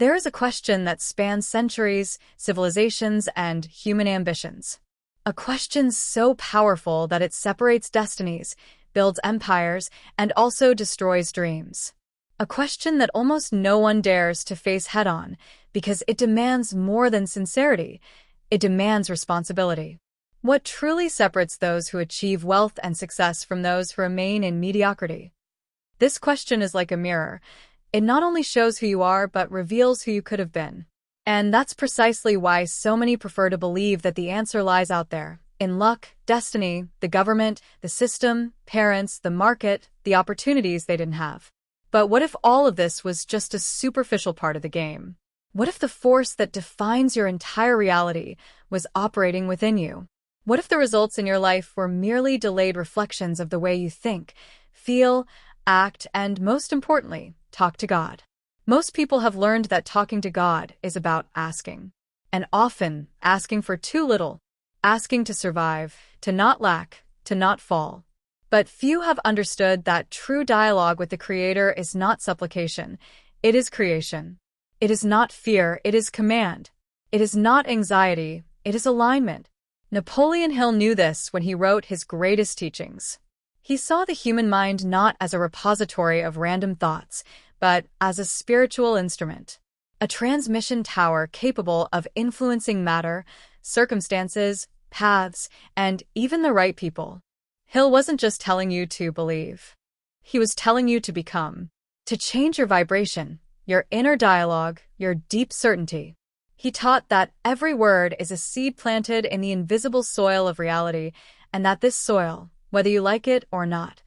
There is a question that spans centuries, civilizations, and human ambitions. A question so powerful that it separates destinies, builds empires, and also destroys dreams. A question that almost no one dares to face head-on because it demands more than sincerity. It demands responsibility. What truly separates those who achieve wealth and success from those who remain in mediocrity? This question is like a mirror. It not only shows who you are, but reveals who you could have been. And that's precisely why so many prefer to believe that the answer lies out there, in luck, destiny, the government, the system, parents, the market, the opportunities they didn't have. But what if all of this was just a superficial part of the game? What if the force that defines your entire reality was operating within you? What if the results in your life were merely delayed reflections of the way you think, feel, act, and most importantly, talk to God? Most people have learned that talking to God is about asking, and often asking for too little, asking to survive, to not lack, to not fall. But few have understood that true dialogue with the Creator is not supplication, it is creation. It is not fear, it is command. It is not anxiety, it is alignment. Napoleon Hill knew this when he wrote his greatest teachings. He saw the human mind not as a repository of random thoughts, but as a spiritual instrument, a transmission tower capable of influencing matter, circumstances, paths, and even the right people. Hill wasn't just telling you to believe. He was telling you to become, to change your vibration, your inner dialogue, your deep certainty. He taught that every word is a seed planted in the invisible soil of reality, and that this soil, whether you like it or not,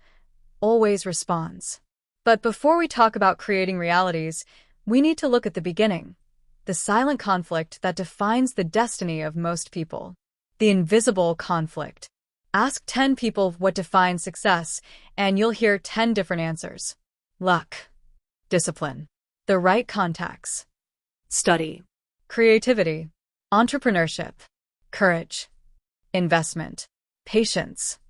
always responds. But before we talk about creating realities, we need to look at the beginning, the silent conflict that defines the destiny of most people. The invisible conflict. Ask 10 people what defines success, and you'll hear 10 different answers. Luck. Discipline. The right contacts. Study. Creativity. Entrepreneurship. Courage. Investment. Patience.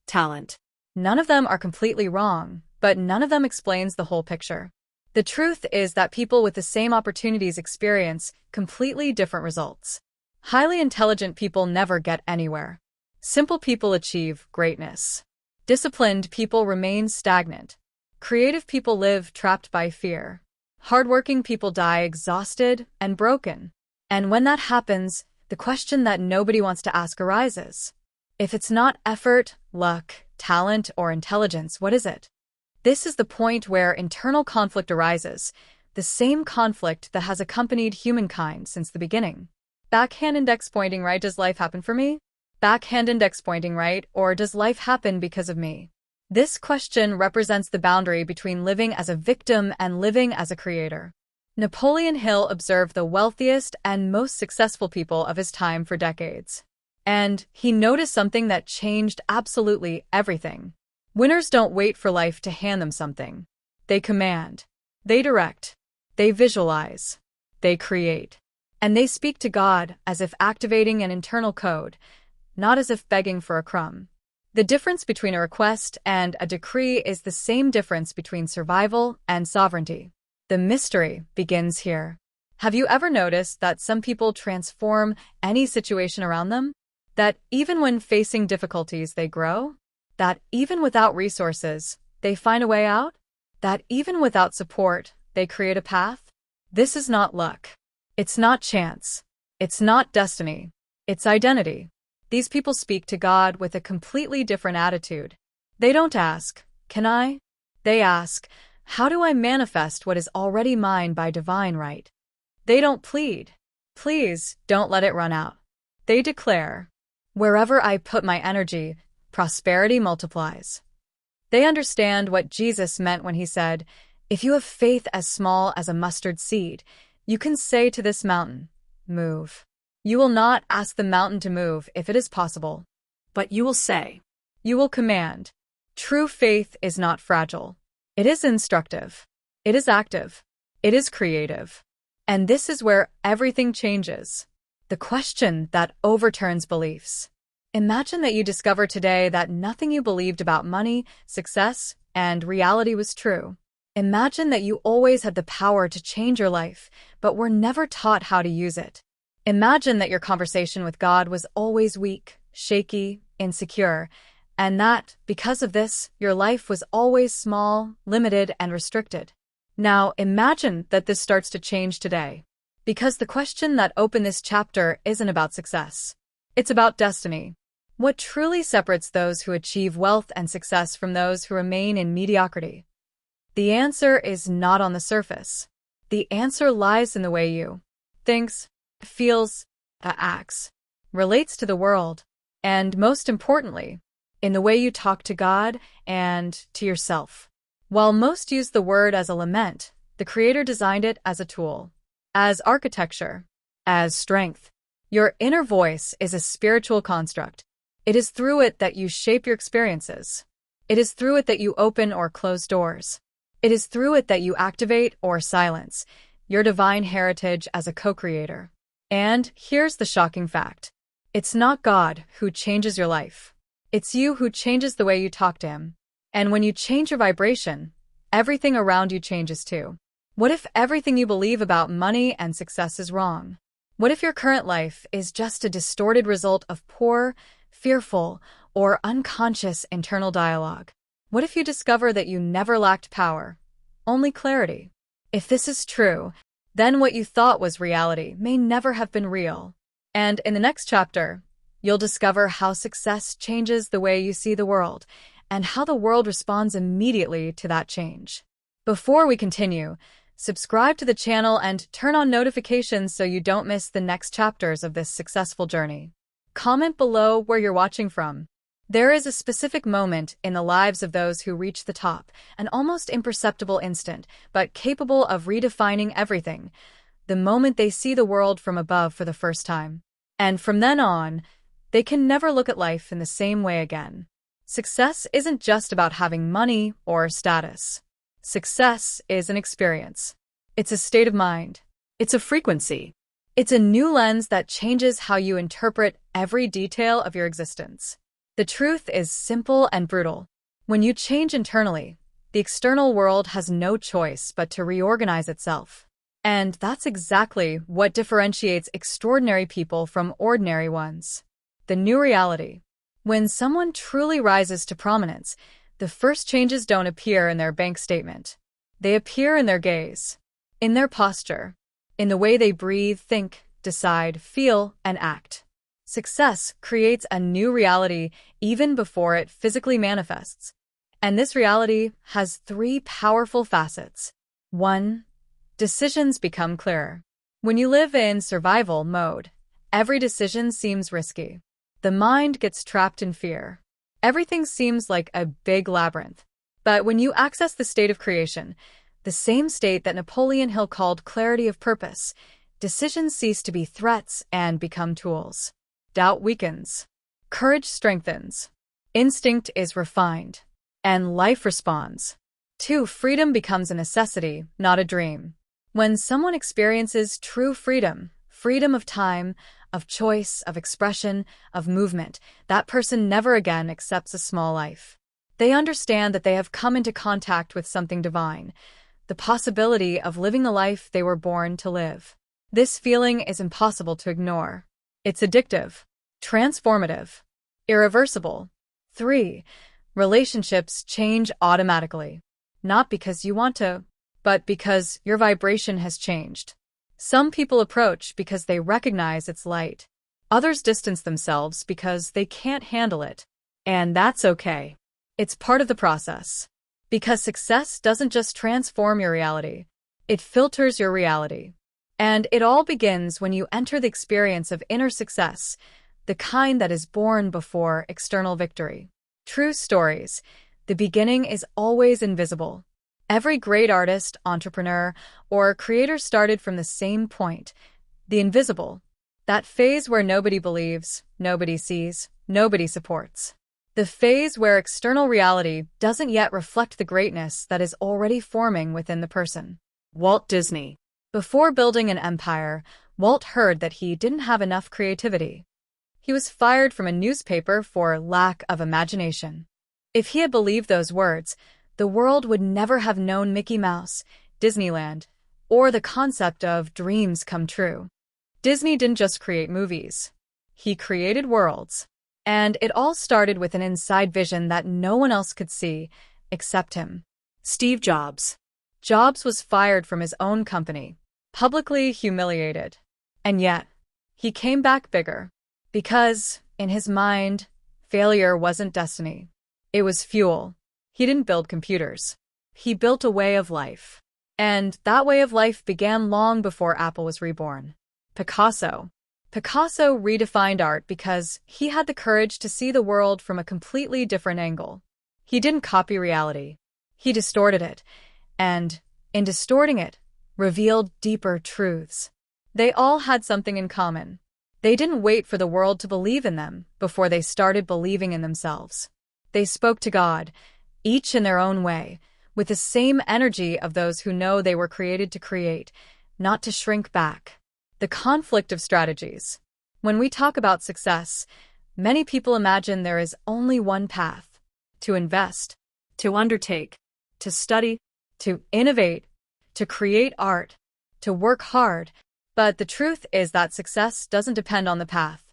Talent. None of them are completely wrong, but none of them explains the whole picture. The truth is that people with the same opportunities experience completely different results. Highly intelligent people never get anywhere. Simple people achieve greatness. Disciplined people remain stagnant. Creative people live trapped by fear. Hardworking people die exhausted and broken. And when that happens, the question that nobody wants to ask arises. If it's not effort, luck, talent, or intelligence, what is it? This is the point where internal conflict arises, the same conflict that has accompanied humankind since the beginning. Backhand index pointing right, does life happen for me? Backhand index pointing right, or does life happen because of me? This question represents the boundary between living as a victim and living as a creator. Napoleon Hill observed the wealthiest and most successful people of his time for decades. And he noticed something that changed absolutely everything. Winners don't wait for life to hand them something. They command. They direct. They visualize. They create. And they speak to God as if activating an internal code, not as if begging for a crumb. The difference between a request and a decree is the same difference between survival and sovereignty. The mystery begins here. Have you ever noticed that some people transform any situation around them? That even when facing difficulties, they grow? That even without resources, they find a way out? That even without support, they create a path? This is not luck. It's not chance. It's not destiny. It's identity. These people speak to God with a completely different attitude. They don't ask, "Can I?" They ask, "How do I manifest what is already mine by divine right?" They don't plead, "Please, don't let it run out." They declare, "Wherever I put my energy, prosperity multiplies." They understand what Jesus meant when he said, "If you have faith as small as a mustard seed, you can say to this mountain, 'Move.' You will not ask the mountain to move if it is possible, but you will say, you will command. True faith is not fragile. It is instructive. It is active. It is creative. And this is where everything changes. The question that overturns beliefs. Imagine that you discover today that nothing you believed about money, success, and reality was true. Imagine that you always had the power to change your life, but were never taught how to use it. Imagine that your conversation with God was always weak, shaky, insecure, and that, because of this, your life was always small, limited, and restricted. Now, imagine that this starts to change today. Because the question that opened this chapter isn't about success. It's about destiny. What truly separates those who achieve wealth and success from those who remain in mediocrity? The answer is not on the surface. The answer lies in the way you thinks, feels, acts, relates to the world, and most importantly, in the way you talk to God and to yourself. While most use the word as a lament, the Creator designed it as a tool, as architecture, as strength. Your inner voice is a spiritual construct. It is through it that you shape your experiences. It is through it that you open or close doors. It is through it that you activate or silence your divine heritage as a co-creator. And here's the shocking fact. It's not God who changes your life. It's you who changes the way you talk to Him. And when you change your vibration, everything around you changes too. What if everything you believe about money and success is wrong? What if your current life is just a distorted result of poor, fearful, or unconscious internal dialogue? What if you discover that you never lacked power, only clarity? If this is true, then what you thought was reality may never have been real. And in the next chapter, you'll discover how success changes the way you see the world and how the world responds immediately to that change. Before we continue, subscribe to the channel and turn on notifications so you don't miss the next chapters of this successful journey. Comment below where you're watching from. There is a specific moment in the lives of those who reach the top, an almost imperceptible instant, but capable of redefining everything, the moment they see the world from above for the first time. And from then on, they can never look at life in the same way again. Success isn't just about having money or status. Success is an experience. It's a state of mind. It's a frequency. It's a new lens that changes how you interpret every detail of your existence. The truth is simple and brutal. When you change internally, the external world has no choice but to reorganize itself. And that's exactly what differentiates extraordinary people from ordinary ones. The new reality. When someone truly rises to prominence, the first changes don't appear in their bank statement. They appear in their gaze, in their posture, in the way they breathe, think, decide, feel, and act. Success creates a new reality even before it physically manifests. And this reality has three powerful facets. 1. Decisions become clearer. When you live in survival mode, every decision seems risky. The mind gets trapped in fear. Everything seems like a big labyrinth. But when you access the state of creation, the same state that Napoleon Hill called clarity of purpose, decisions cease to be threats and become tools. Doubt weakens. Courage strengthens. Instinct is refined. And life responds. 2. Freedom becomes a necessity, not a dream. When someone experiences true freedom, freedom of time, of choice, of expression, of movement, that person never again accepts a small life. They understand that they have come into contact with something divine, the possibility of living the life they were born to live. This feeling is impossible to ignore. It's addictive, transformative, irreversible. 3. Relationships change automatically. Not because you want to, but because your vibration has changed. Some people approach because they recognize its light. Others distance themselves because they can't handle it. And that's okay. It's part of the process. Because success doesn't just transform your reality, it filters your reality. And it all begins when you enter the experience of inner success, the kind that is born before external victory. True stories. The beginning is always invisible. Every great artist, entrepreneur, or creator started from the same point, the invisible. That phase where nobody believes, nobody sees, nobody supports. The phase where external reality doesn't yet reflect the greatness that is already forming within the person. Walt Disney. Before building an empire, Walt heard that he didn't have enough creativity. He was fired from a newspaper for lack of imagination. If he had believed those words, the world would never have known Mickey Mouse, Disneyland, or the concept of dreams come true. Disney didn't just create movies. He created worlds. And it all started with an inside vision that no one else could see except him. Steve Jobs. Jobs was fired from his own company, publicly humiliated. And yet, he came back bigger. Because, in his mind, failure wasn't destiny. It was fuel. He didn't build computers. He built a way of life. And that way of life began long before Apple was reborn. Picasso. Picasso redefined art because he had the courage to see the world from a completely different angle. He didn't copy reality. He distorted it, and, in distorting it, revealed deeper truths. They all had something in common. They didn't wait for the world to believe in them before they started believing in themselves. They spoke to God, each in their own way, with the same energy of those who know they were created to create, not to shrink back. The conflict of strategies. When we talk about success, many people imagine there is only one path: to invest, to undertake, to study, to innovate, to create art, to work hard. But the truth is that success doesn't depend on the path.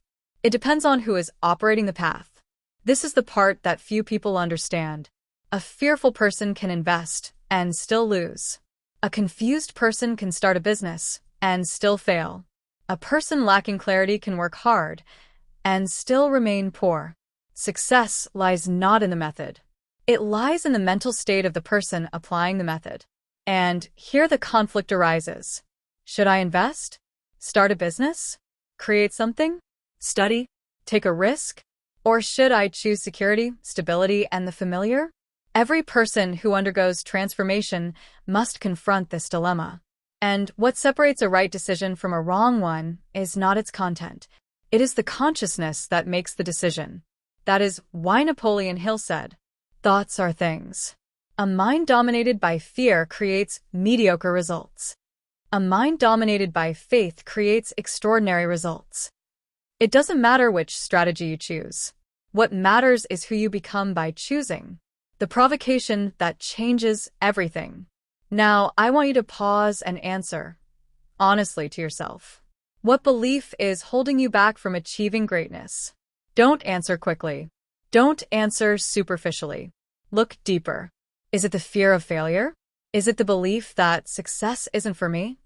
It depends on who is operating the path. This is the part that few people understand. A fearful person can invest and still lose. A confused person can start a business and still fail. A person lacking clarity can work hard and still remain poor. Success lies not in the method. It lies in the mental state of the person applying the method. And here the conflict arises. Should I invest? Start a business? Create something? Study? Take a risk? Or should I choose security, stability, and the familiar? Every person who undergoes transformation must confront this dilemma. And what separates a right decision from a wrong one is not its content. It is the consciousness that makes the decision. That is why Napoleon Hill said, "Thoughts are things." A mind dominated by fear creates mediocre results. A mind dominated by faith creates extraordinary results. It doesn't matter which strategy you choose. What matters is who you become by choosing. The provocation that changes everything. Now, I want you to pause and answer, honestly, to yourself. What belief is holding you back from achieving greatness? Don't answer quickly. Don't answer superficially. Look deeper. Is it the fear of failure? Is it the belief that success isn't for me?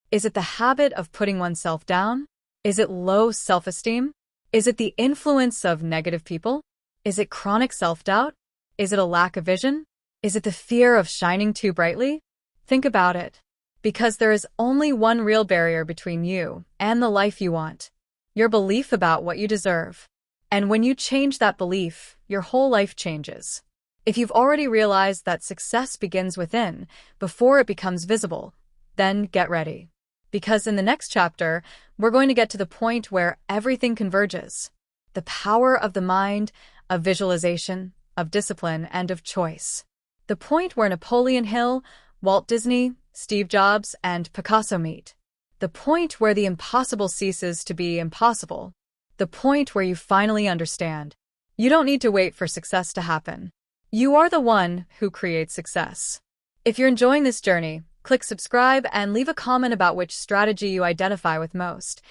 Is it the habit of putting oneself down? Is it low self-esteem? Is it the influence of negative people? Is it chronic self-doubt? Is it a lack of vision? Is it the fear of shining too brightly? Think about it. Because there is only one real barrier between you and the life you want: your belief about what you deserve. And when you change that belief, your whole life changes. If you've already realized that success begins within before it becomes visible, then get ready. Because in the next chapter, we're going to get to the point where everything converges. The power of the mind, of visualization, of discipline, and of choice. The point where Napoleon Hill, Walt Disney, Steve Jobs, and Picasso meet. The point where the impossible ceases to be impossible. The point where you finally understand. You don't need to wait for success to happen. You are the one who creates success. If you're enjoying this journey, click subscribe and leave a comment about which strategy you identify with most.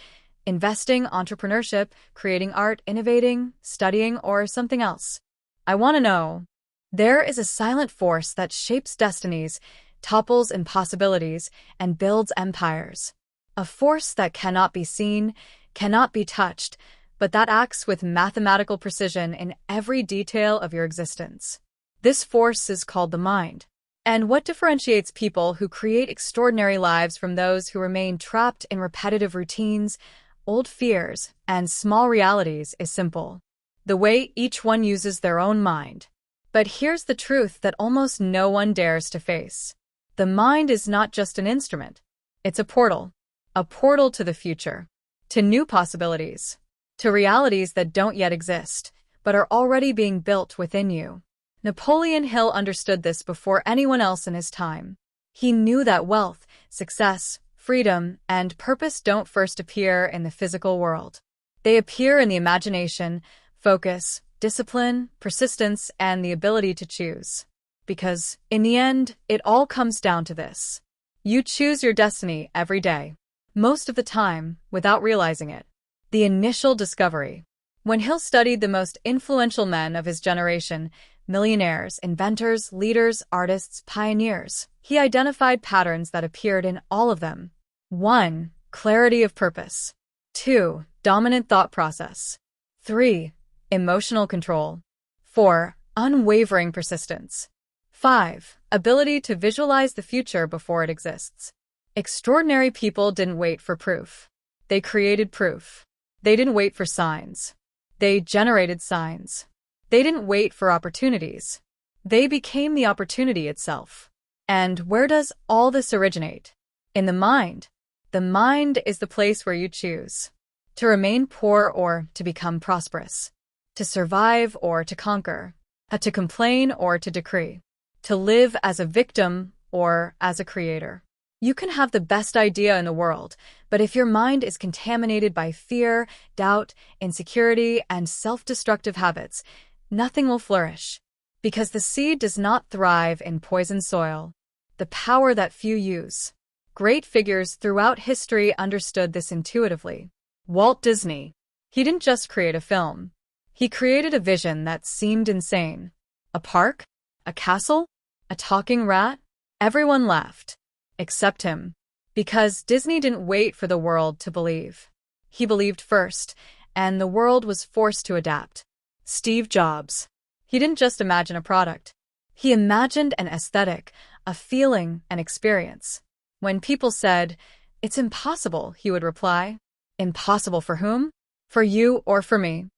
Investing, entrepreneurship, creating art, innovating, studying, or something else. I want to know. There is a silent force that shapes destinies, topples impossibilities, and builds empires. A force that cannot be seen, cannot be touched, but that acts with mathematical precision in every detail of your existence. This force is called the mind. And what differentiates people who create extraordinary lives from those who remain trapped in repetitive routines, old fears, and small realities is simple. The way each one uses their own mind. But here's the truth that almost no one dares to face. The mind is not just an instrument. It's a portal to the future, to new possibilities, to realities that don't yet exist, but are already being built within you. Napoleon Hill understood this before anyone else in his time. He knew that wealth, success, freedom, and purpose don't first appear in the physical world. They appear in the imagination, focus, discipline, persistence, and the ability to choose. Because, in the end, it all comes down to this. You choose your destiny every day, most of the time without realizing it. The initial discovery. When Hill studied the most influential men of his generation, millionaires, inventors, leaders, artists, pioneers, he identified patterns that appeared in all of them. 1. Clarity of purpose. 2. Dominant thought process. 3. Emotional control. 4. Unwavering persistence. 5. Ability to visualize the future before it exists. Extraordinary people didn't wait for proof. They created proof. They didn't wait for signs. They generated signs. They didn't wait for opportunities. They became the opportunity itself. And where does all this originate? In the mind. The mind is the place where you choose to remain poor or to become prosperous, to survive or to conquer, to complain or to decree, to live as a victim or as a creator. You can have the best idea in the world, but if your mind is contaminated by fear, doubt, insecurity, and self-destructive habits, nothing will flourish. Because the seed does not thrive in poisoned soil. The power that few use. Great figures throughout history understood this intuitively. Walt Disney. He didn't just create a film. He created a vision that seemed insane. A park? A castle? A talking rat? Everyone laughed. Except him. Because Disney didn't wait for the world to believe. He believed first, and the world was forced to adapt. Steve Jobs. He didn't just imagine a product. He imagined an aesthetic, a feeling, an experience. When people said, "It's impossible," he would reply, "Impossible for whom? For you or for me?"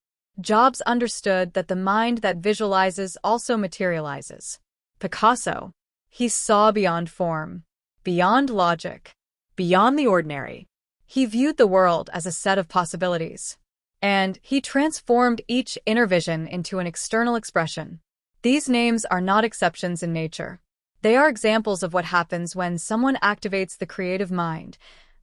Jobs understood that the mind that visualizes also materializes. Picasso. He saw beyond form, beyond logic, beyond the ordinary. He viewed the world as a set of possibilities. And he transformed each inner vision into an external expression. These names are not exceptions in nature. They are examples of what happens when someone activates the creative mind,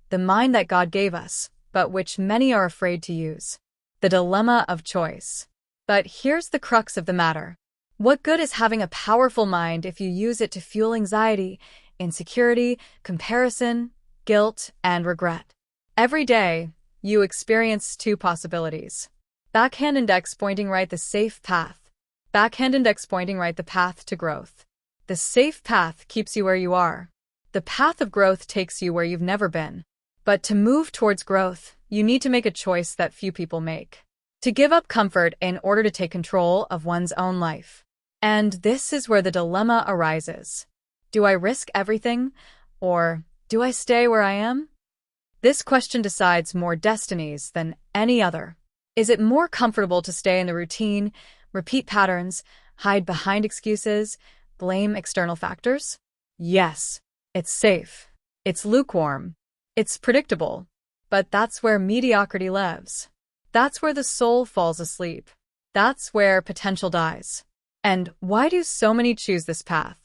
the mind that God gave us, but which many are afraid to use. The dilemma of choice. But here's the crux of the matter. What good is having a powerful mind if you use it to fuel anxiety, insecurity, comparison, guilt, and regret? Every day, you experience two possibilities. Backhand index pointing right, the safe path. Backhand index pointing right, the path to growth. The safe path keeps you where you are. The path of growth takes you where you've never been. But to move towards growth, you need to make a choice that few people make. To give up comfort in order to take control of one's own life. And this is where the dilemma arises. Do I risk everything, or do I stay where I am? This question decides more destinies than any other. Is it more comfortable to stay in the routine, repeat patterns, hide behind excuses, blame external factors? Yes, it's safe. It's lukewarm. It's predictable. But that's where mediocrity lives. That's where the soul falls asleep. That's where potential dies. And why do so many choose this path?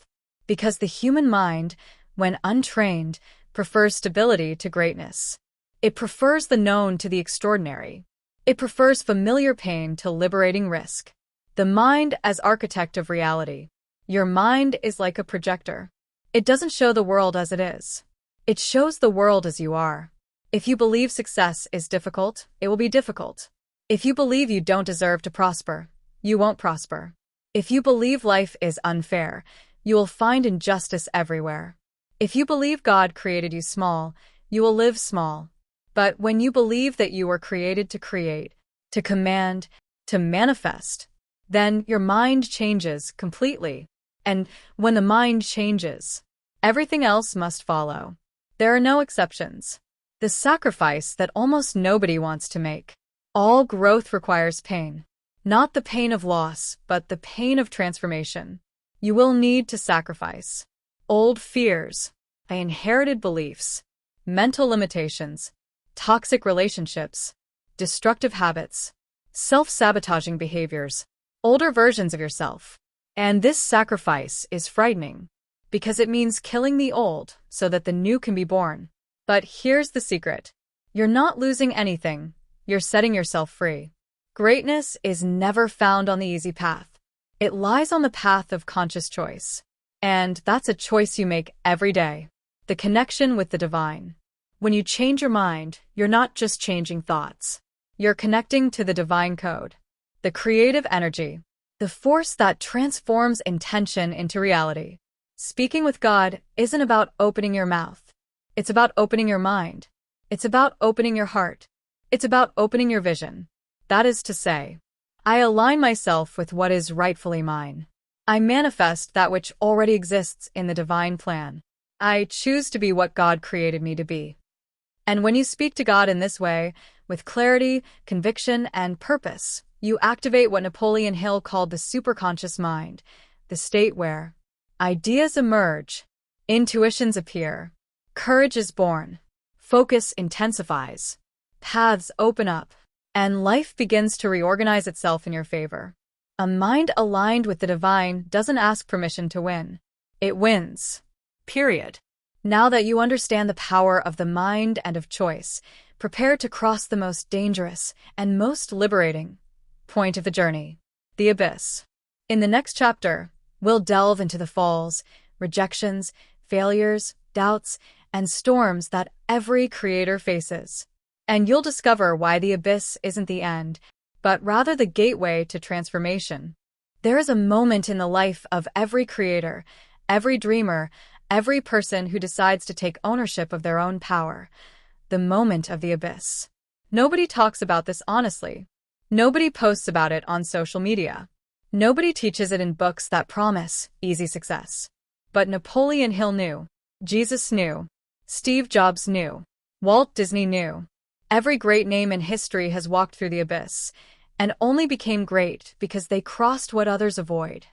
Because the human mind, when untrained, prefers stability to greatness. It prefers the known to the extraordinary. It prefers familiar pain to liberating risk. The mind as architect of reality. Your mind is like a projector. It doesn't show the world as it is. It shows the world as you are. If you believe success is difficult, it will be difficult. If you believe you don't deserve to prosper, you won't prosper. If you believe life is unfair, you will find injustice everywhere. If you believe God created you small, you will live small. But when you believe that you were created to create, to command, to manifest, then your mind changes completely. And when the mind changes, everything else must follow. There are no exceptions. The sacrifice that almost nobody wants to make. All growth requires pain. Not the pain of loss, but the pain of transformation. You will need to sacrifice old fears, inherited beliefs, mental limitations, toxic relationships, destructive habits, self-sabotaging behaviors, older versions of yourself. And this sacrifice is frightening because it means killing the old so that the new can be born. But here's the secret. You're not losing anything. You're setting yourself free. Greatness is never found on the easy path. It lies on the path of conscious choice. And that's a choice you make every day. the connection with the divine. When you change your mind, you're not just changing thoughts. You're connecting to the divine code, the creative energy, the force that transforms intention into reality. Speaking with God isn't about opening your mouth. It's about opening your mind. It's about opening your heart. It's about opening your vision. That is to say, I align myself with what is rightfully mine. I manifest that which already exists in the divine plan. I choose to be what God created me to be. And when you speak to God in this way, with clarity, conviction, and purpose, you activate what Napoleon Hill called the superconscious mind, the state where ideas emerge, intuitions appear, courage is born, focus intensifies, paths open up, and life begins to reorganize itself in your favor. A mind aligned with the divine doesn't ask permission to win. It wins. Period. Now that you understand the power of the mind and of choice, prepare to cross the most dangerous and most liberating point of the journey, the abyss. In the next chapter, we'll delve into the falls, rejections, failures, doubts, and storms that every creator faces. And you'll discover why the abyss isn't the end, but rather the gateway to transformation. There is a moment in the life of every creator, every dreamer, every person who decides to take ownership of their own power. The moment of the abyss. Nobody talks about this honestly. Nobody posts about it on social media. Nobody teaches it in books that promise easy success. But Napoleon Hill knew. Jesus knew. Steve Jobs knew. Walt Disney knew. Every great name in history has walked through the abyss, and only became great because they crossed what others avoid.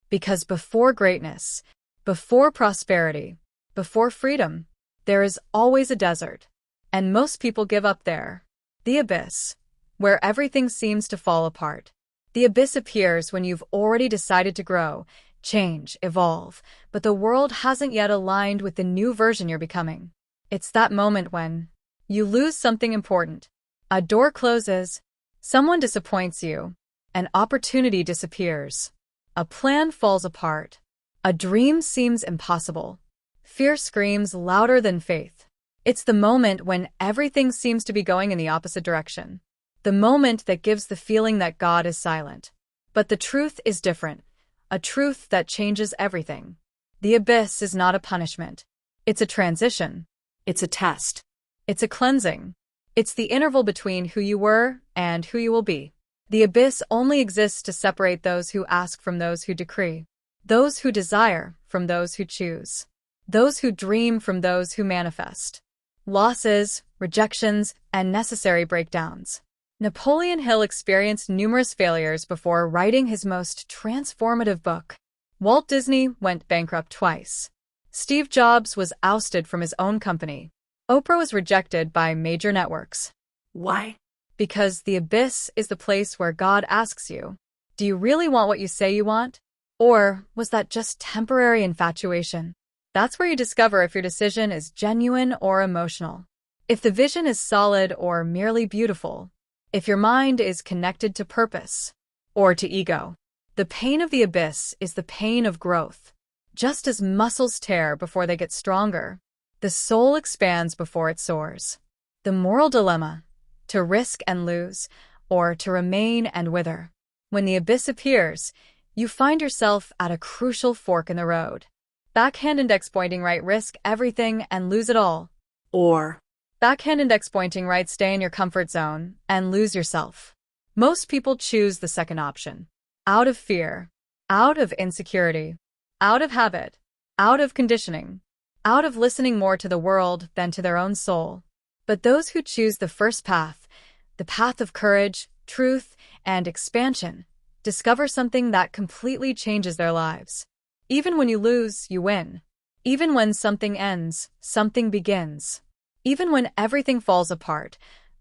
Because before greatness, before prosperity, before freedom, there is always a desert. And most people give up there. The abyss, where everything seems to fall apart. The abyss appears when you've already decided to grow, change, evolve, but the world hasn't yet aligned with the new version you're becoming. It's that moment when you lose something important. A door closes, someone disappoints you, an opportunity disappears, a plan falls apart, a dream seems impossible. Fear screams louder than faith. It's the moment when everything seems to be going in the opposite direction. The moment that gives the feeling that God is silent. But the truth is different, a truth that changes everything. The abyss is not a punishment. It's a transition. It's a test. It's a cleansing. It's the interval between who you were and who you will be. The abyss only exists to separate those who ask from those who decree, those who desire from those who choose, those who dream from those who manifest. Losses, rejections, and necessary breakdowns. Napoleon Hill experienced numerous failures before writing his most transformative book. Walt Disney went bankrupt twice. Steve Jobs was ousted from his own company. Oprah was rejected by major networks. Why? Because the abyss is the place where God asks you, do you really want what you say you want? Or was that just temporary infatuation? That's where you discover if your decision is genuine or emotional. If the vision is solid or merely beautiful. If your mind is connected to purpose or to ego. The pain of the abyss is the pain of growth. Just as muscles tear before they get stronger, the soul expands before it soars. The moral dilemma, to risk and lose, or to remain and wither. When the abyss appears, you find yourself at a crucial fork in the road. Backhand index pointing right, risk everything and lose it all. Or backhand index pointing right, stay in your comfort zone and lose yourself. Most people choose the second option. Out of fear, out of insecurity, out of habit, out of conditioning, out of listening more to the world than to their own soul. But those who choose the first path, the path of courage, truth, and expansion, discover something that completely changes their lives. Even when you lose, you win. Even when something ends, something begins. Even when everything falls apart,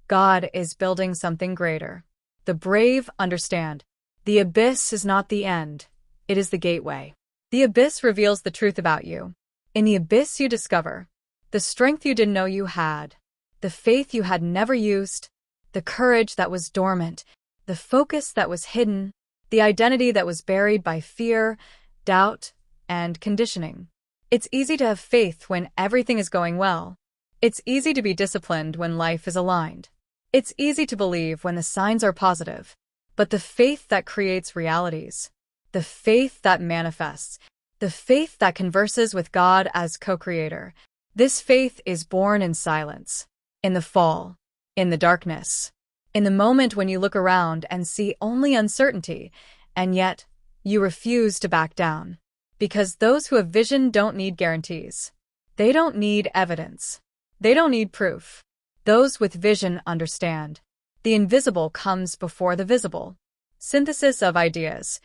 God is building something greater. The brave understand. The abyss is not the end. It is the gateway. The abyss reveals the truth about you. In the abyss you discover the strength you didn't know you had, the faith you had never used, the courage that was dormant, the focus that was hidden, the identity that was buried by fear, doubt, and conditioning. It's easy to have faith when everything is going well. It's easy to be disciplined when life is aligned. It's easy to believe when the signs are positive. But the faith that creates realities, the faith that manifests, the faith that converses with God as co-creator, this faith is born in silence, in the fall, in the darkness, in the moment when you look around and see only uncertainty, and yet you refuse to back down. Because those who have vision don't need guarantees. They don't need evidence. They don't need proof. Those with vision understand. The invisible comes before the visible. Synthesis of ideas.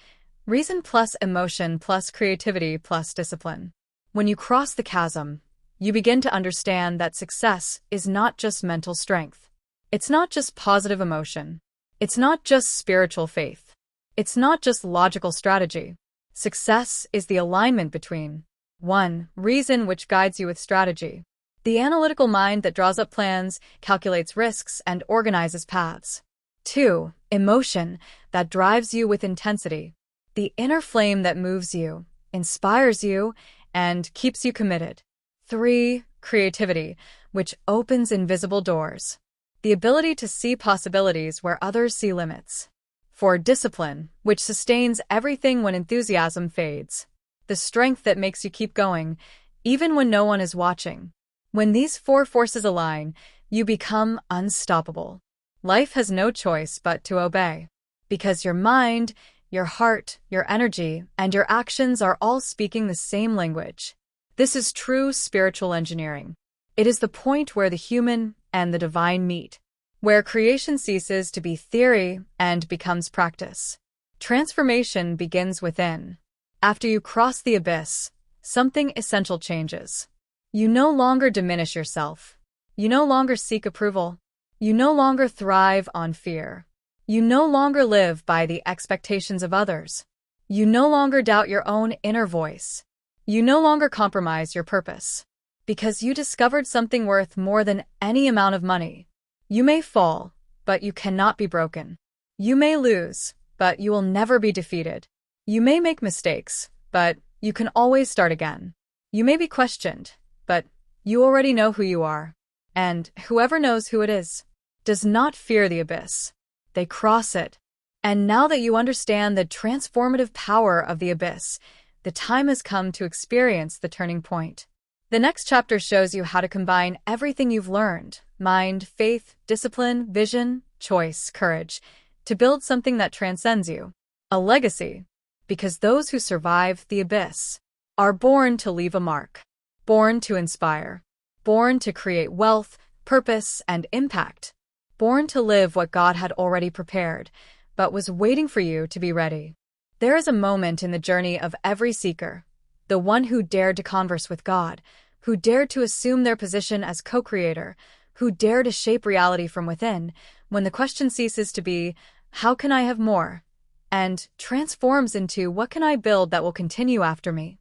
Reason plus emotion plus creativity plus discipline. When you cross the chasm, you begin to understand that success is not just mental strength. It's not just positive emotion. It's not just spiritual faith. It's not just logical strategy. Success is the alignment between 1. Reason, which guides you with strategy. The analytical mind that draws up plans, calculates risks, and organizes paths. 2. Emotion, that drives you with intensity. The inner flame that moves you, inspires you, and keeps you committed. 3. Creativity, which opens invisible doors. The ability to see possibilities where others see limits. 4. Discipline, which sustains everything when enthusiasm fades. The strength that makes you keep going, even when no one is watching. When these 4 forces align, you become unstoppable. Life has no choice but to obey. Because your mind, your heart, your energy, and your actions are all speaking the same language. This is true spiritual engineering. It is the point where the human and the divine meet, where creation ceases to be theory and becomes practice. Transformation begins within. After you cross the abyss, something essential changes. You no longer diminish yourself. You no longer seek approval. You no longer thrive on fear. You no longer live by the expectations of others. You no longer doubt your own inner voice. You no longer compromise your purpose. Because you discovered something worth more than any amount of money. You may fall, but you cannot be broken. You may lose, but you will never be defeated. You may make mistakes, but you can always start again. You may be questioned, but you already know who you are. And whoever knows who it is does not fear the abyss. They cross it. And now that you understand the transformative power of the abyss, the time has come to experience the turning point. The next chapter shows you how to combine everything you've learned, mind, faith, discipline, vision, choice, courage, to build something that transcends you. A legacy. Because those who survive the abyss are born to leave a mark, born to inspire, born to create wealth, purpose, and impact, born to live what God had already prepared, but was waiting for you to be ready. There is a moment in the journey of every seeker, the one who dared to converse with God, who dared to assume their position as co-creator, who dared to shape reality from within, when the question ceases to be, how can I have more? And transforms into, what can I build that will continue after me?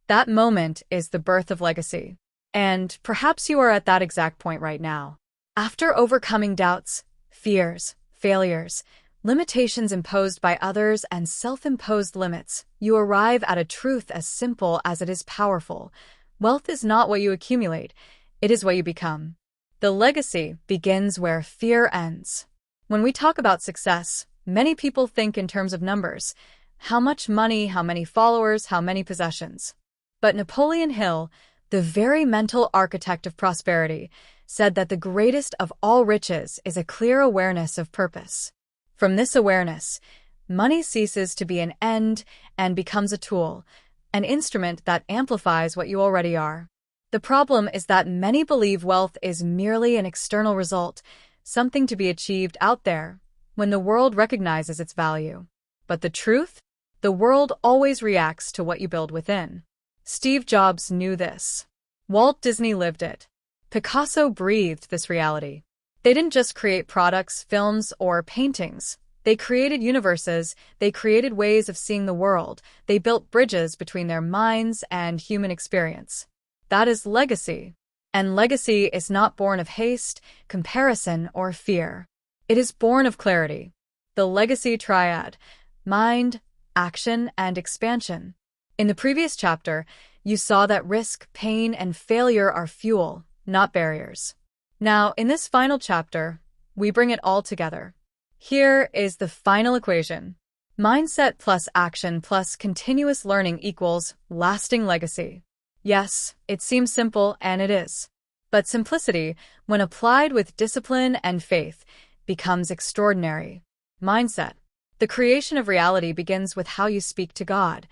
That moment is the birth of legacy. And perhaps you are at that exact point right now. After overcoming doubts, fears, failures, limitations imposed by others, and self-imposed limits, you arrive at a truth as simple as it is powerful. Wealth is not what you accumulate, it is what you become. The legacy begins where fear ends. When we talk about success, many people think in terms of numbers. How much money, how many followers, how many possessions. But Napoleon Hill, the very mental architect of prosperity, said that the greatest of all riches is a clear awareness of purpose. From this awareness, money ceases to be an end and becomes a tool, an instrument that amplifies what you already are. The problem is that many believe wealth is merely an external result, something to be achieved out there, when the world recognizes its value. But the truth? The world always reacts to what you build within. Steve Jobs knew this. Walt Disney lived it. Picasso breathed this reality. They didn't just create products, films, or paintings. They created universes, they created ways of seeing the world, they built bridges between their minds and human experience. That is legacy. And legacy is not born of haste, comparison, or fear. It is born of clarity. The legacy triad: mind, action, and expansion. In the previous chapter, You saw that risk, pain, and failure are fuel, not barriers. Now, in this final chapter, we bring it all together. Here is the final equation. Mindset plus action plus continuous learning equals lasting legacy. Yes, it seems simple, and it is. But simplicity, when applied with discipline and faith, becomes extraordinary. Mindset. The creation of reality begins with how you speak to God,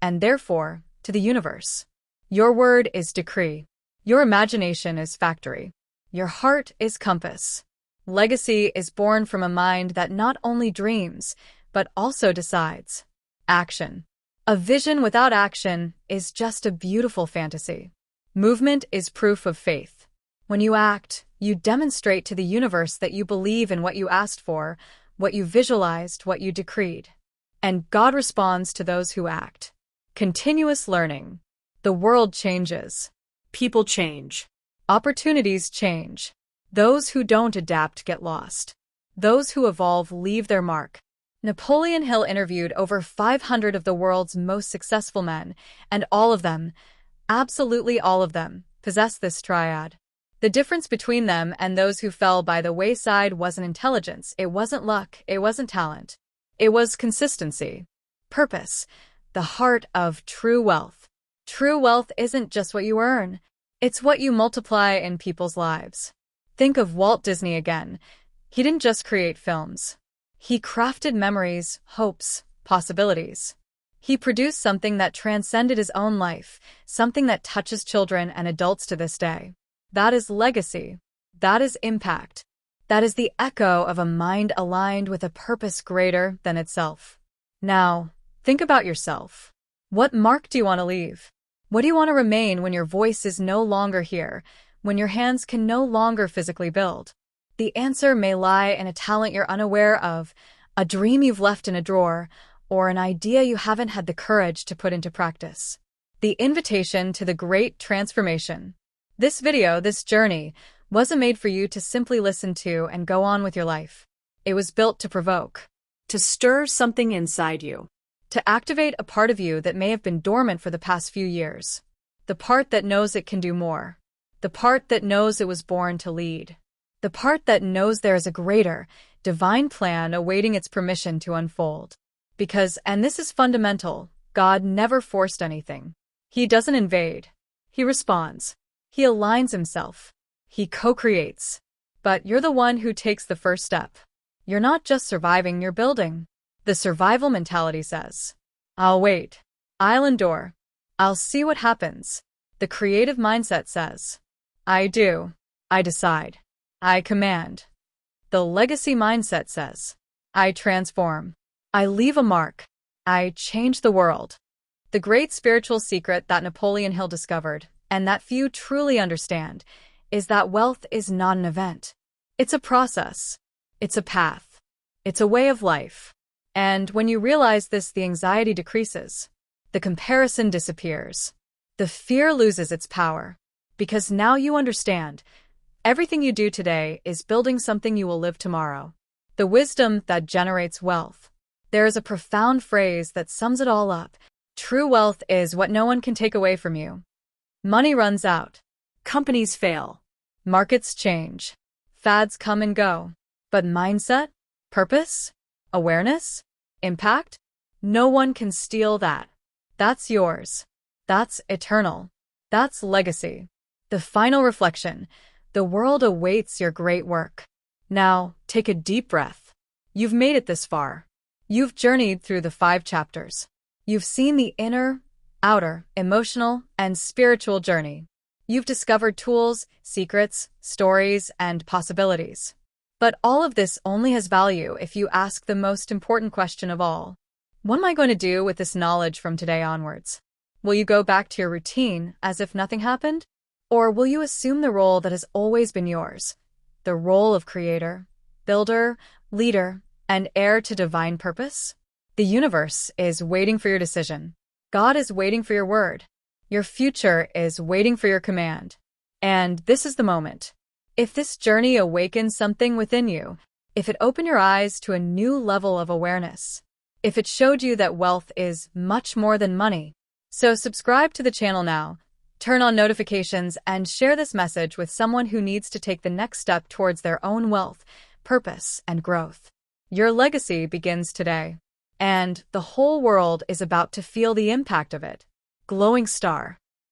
and therefore, to the universe. Your word is decree. Your imagination is factory. Your heart is compass. Legacy is born from a mind that not only dreams, but also decides. Action. A vision without action is just a beautiful fantasy. Movement is proof of faith. When you act, you demonstrate to the universe that you believe in what you asked for, what you visualized, what you decreed. And God responds to those who act. Continuous learning. The world changes. People change. Opportunities change. Those who don't adapt get lost. Those who evolve leave their mark. Napoleon Hill interviewed over 500 of the world's most successful men, and all of them, absolutely all of them, possess this triad. The difference between them and those who fell by the wayside wasn't intelligence, it wasn't luck, it wasn't talent. It was consistency. Purpose. The heart of true wealth. True wealth isn't just what you earn. It's what you multiply in people's lives. Think of Walt Disney again. He didn't just create films. He crafted memories, hopes, possibilities. He produced something that transcended his own life, something that touches children and adults to this day. That is legacy. That is impact. That is the echo of a mind aligned with a purpose greater than itself. Now, think about yourself. What mark do you want to leave? What do you want to remain when your voice is no longer here, when your hands can no longer physically build? The answer may lie in a talent you're unaware of, a dream you've left in a drawer, or an idea you haven't had the courage to put into practice. The invitation to the great transformation. This video, this journey, wasn't made for you to simply listen to and go on with your life. It was built to provoke, to stir something inside you, to activate a part of you that may have been dormant for the past few years. The part that knows it can do more. The part that knows it was born to lead. The part that knows there is a greater, divine plan awaiting its permission to unfold. Because, and this is fundamental, God never forced anything. He doesn't invade. He responds. He aligns himself. He co-creates. But you're the one who takes the first step. You're not just surviving, you're building. The survival mentality says, I'll wait. I'll endure. I'll see what happens. The creative mindset says, I do. I decide. I command. The legacy mindset says, I transform. I leave a mark. I change the world. The great spiritual secret that Napoleon Hill discovered, and that few truly understand, is that wealth is not an event. It's a process. It's a path. It's a way of life. And when you realize this, the anxiety decreases. The comparison disappears. The fear loses its power. Because now you understand, everything you do today is building something you will live tomorrow. The wisdom that generates wealth. There is a profound phrase that sums it all up. True wealth is what no one can take away from you. Money runs out. Companies fail. Markets change. Fads come and go. But mindset, purpose, awareness, impact, no one can steal that. That's yours. That's eternal. That's legacy. The final reflection. The world awaits your great work. Now, take a deep breath. You've made it this far. You've journeyed through the 5 chapters. You've seen the inner, outer, emotional, and spiritual journey. You've discovered tools, secrets, stories, and possibilities. But all of this only has value if you ask the most important question of all. What am I going to do with this knowledge from today onwards? Will you go back to your routine as if nothing happened? Or will you assume the role that has always been yours? The role of creator, builder, leader, and heir to divine purpose? The universe is waiting for your decision. God is waiting for your word. Your future is waiting for your command. And this is the moment. If this journey awakens something within you, if it opened your eyes to a new level of awareness, if it showed you that wealth is much more than money, So subscribe to the channel now, turn on notifications, and share this message with someone who needs to take the next step towards their own wealth, purpose, and growth. Your legacy begins today, and the whole world is about to feel the impact of it. Glowing star.